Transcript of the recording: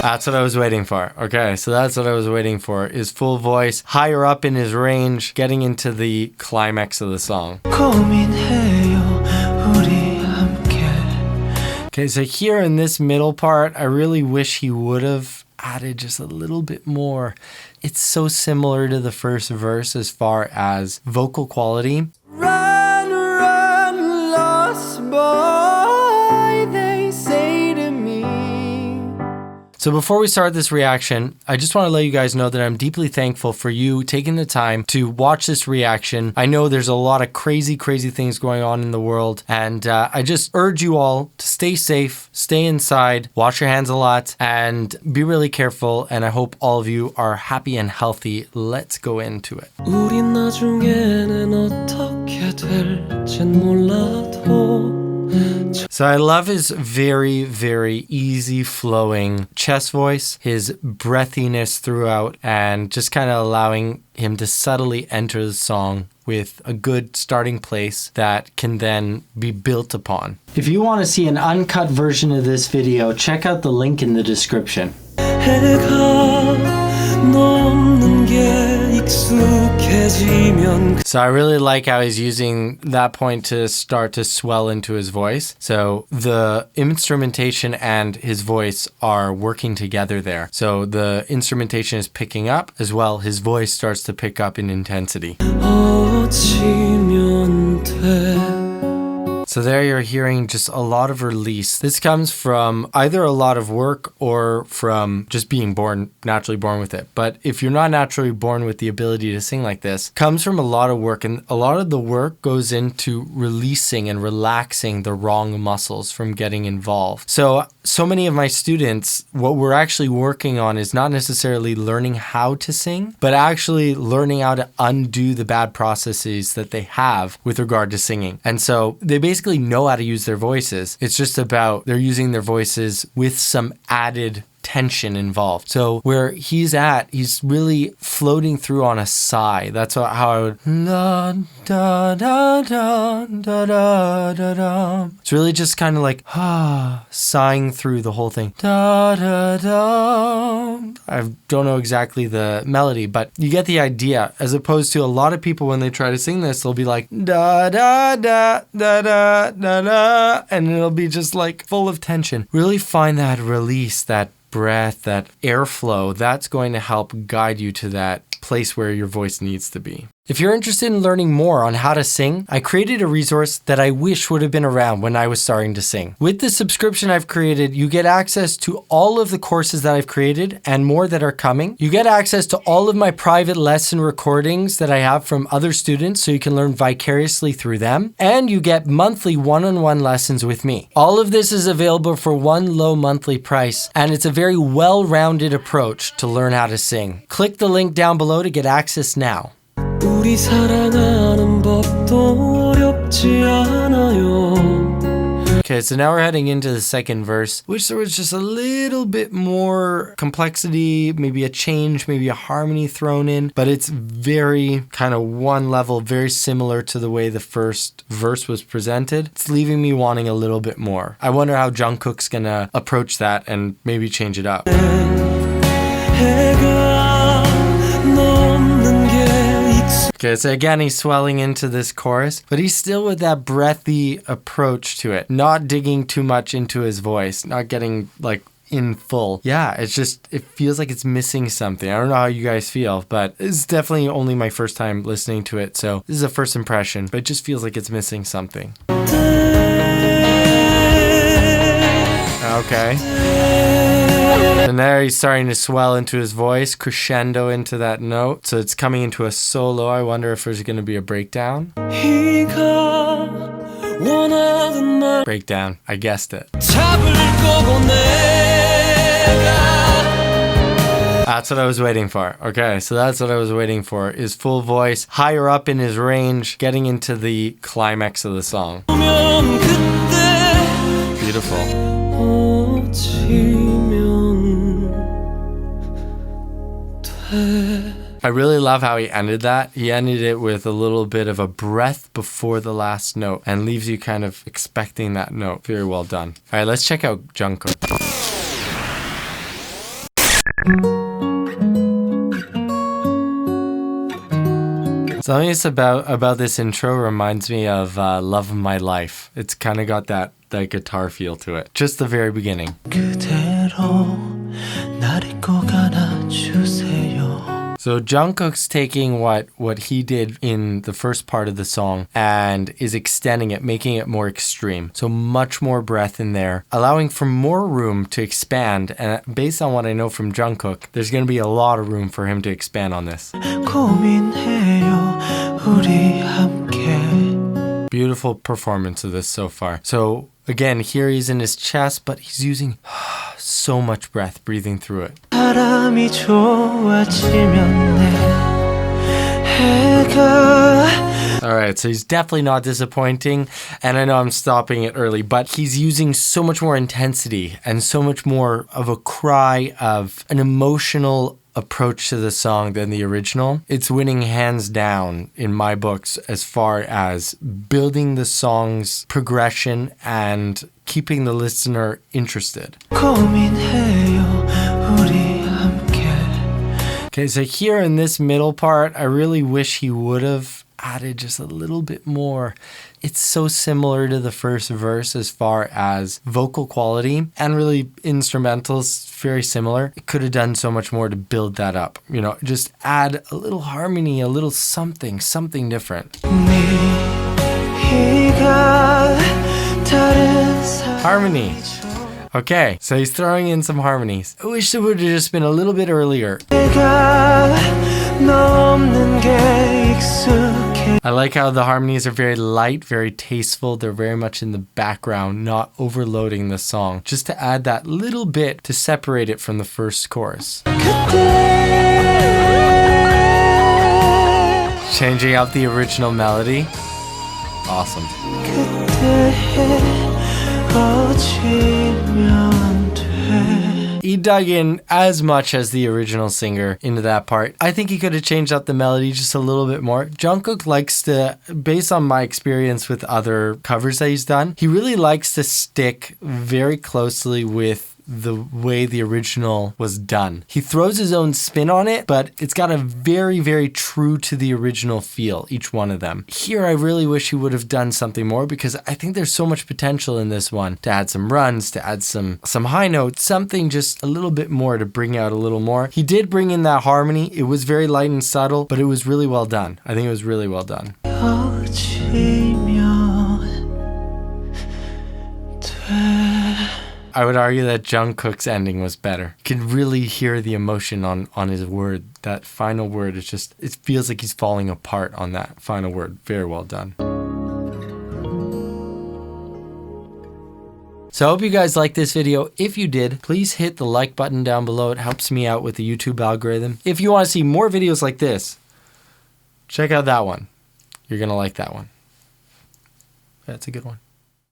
That's what I was waiting for. Okay, so that's what I was waiting for, is full voice, higher up in his range, getting into the climax of the song. Okay, so here in this middle part, I really wish he would have added just a little bit more. It's so similar to the first verse as far as vocal quality. Run, run, lost boy, they say to me. So before we start this reaction, I just want to let you guys know that I'm deeply thankful for you taking the time to watch this reaction. I know there's a lot of crazy things going on in the world, and I just urge you all to stay safe, stay inside, wash your hands a lot, and be really careful, and I hope all of you are happy and healthy. Let's go into it. 우린 나중에는 어떻게 될진 몰라도 So I love his very easy flowing chest voice, his breathiness throughout, and just kind of allowing him to subtly enter the song with a good starting place that can then be built upon. If you want to see an uncut version of this video, check out the link in the description. So I really like how he's using that point to start to swell into his voice. So the instrumentation and his voice are working together there. So the instrumentation is picking up as well. His voice starts to pick up in intensity. So there you're hearing just a lot of release. This comes from either a lot of work or from just being naturally born with it. But if you're not naturally born with the ability to sing like this, it comes from a lot of work, and a lot of the work goes into releasing and relaxing the wrong muscles from getting involved. So many of my students, what we're actually working on is not necessarily learning how to sing, but actually learning how to undo the bad processes that they have with regard to singing. And so they basically know how to use their voices. It's just about they're using their voices with some added tension involved. So where he's at, he's really floating through on a sigh. That's how I would da, da, da, da, da, da, da, da. It's really just kind of like sighing through the whole thing. Da, da, da. I don't know exactly the melody, but you get the idea. As opposed to a lot of people when they try to sing this, they'll be like da da da da da da da, and it'll be just like full of tension. Really find that release, that breath, that airflow. That's going to help guide you to that place where your voice needs to be. If you're interested in learning more on how to sing, I created a resource that I wish would have been around when I was starting to sing. With the subscription I've created, you get access to all of the courses that I've created and more that are coming. You get access to all of my private lesson recordings that I have from other students so you can learn vicariously through them. And you get monthly one-on-one lessons with me. All of this is available for one low monthly price, and it's a very well-rounded approach to learn how to sing. Click the link down below to get access now. 우리 사랑하는 법도 어렵지 않아요. Okay, so now we're heading into the second verse, which there was just a little bit more complexity, maybe a change, maybe a harmony thrown in, but it's very kind of one level, very similar to the way the first verse was presented. It's leaving me wanting a little bit more. I wonder how Jungkook's gonna approach that and maybe change it up. Okay, so again, he's swelling into this chorus, but he's still with that breathy approach to it, not digging too much into his voice, not getting like in full. Yeah, it's just, it feels like it's missing something. I don't know how you guys feel, but it's definitely only my first time listening to it, so this is a first impression, but it just feels like it's missing something. Okay. And there he's starting to swell into his voice, crescendo into that note. So it's coming into a solo. I wonder if there's going to be a breakdown. Breakdown. I guessed it. That's what I was waiting for. Okay, so that's what I was waiting for, is full voice, higher up in his range, getting into the climax of the song. Beautiful. I really love how he ended that. He ended it with a little bit of a breath before the last note and leaves you kind of expecting that note. Very well done. All right, let's check out Jungkook. Something it's about this intro reminds me of Love of My Life. It's kind of got that guitar feel to it. Just the very beginning. 그대로 날 잊고 가놔주세요. So Jungkook's taking what he did in the first part of the song and is extending it, making it more extreme. So much more breath in there, allowing for more room to expand. And based on what I know from Jungkook, there's going to be a lot of room for him to expand on this. 고민해요 우리 함께. Beautiful performance of this so far. So again, here he's in his chest, but he's using so much breath breathing through it. 바람이 좋아지면 내 해가. Alright, so he's definitely not disappointing, and I know I'm stopping it early, but he's using so much more intensity and so much more of a cry of an emotional approach to the song than the original. It's winning hands down in my books as far as building the song's progression and keeping the listener interested. 고민해요 우리 함께. Okay, so here in this middle part, I really wish he would have added just a little bit more. It's so similar to the first verse as far as vocal quality, and really instrumentals very similar. It could have done so much more to build that up. You know, just add a little harmony, a little something different. Harmony. Okay, so he's throwing in some harmonies. I wish it would have just been a little bit earlier. I like how the harmonies are very light, very tasteful. They're very much in the background, not overloading the song. Just to add that little bit to separate it from the first chorus. Changing up the original melody. Awesome. He dug in as much as the original singer into that part. I think he could have changed up the melody just a little bit more. Jungkook likes to, based on my experience with other covers that he's done, he really likes to stick very closely with the way the original was done. He throws his own spin on it, but it's got a very, very true to the original feel, each one of them. Here, I really wish he would have done something more because I think there's so much potential in this one to add some runs, to add some high notes, something just a little bit more to bring out a little more. He did bring in that harmony. It was very light and subtle, but it was really well done. I think it was really well done. I would argue that Jungkook's ending was better. You can really hear the emotion on his word. That final word is just, it feels like he's falling apart on that final word. Very well done. So I hope you guys liked this video. If you did, please hit the like button down below. It helps me out with the YouTube algorithm. If you want to see more videos like this, check out that one. You're going to like that one. That's a good one.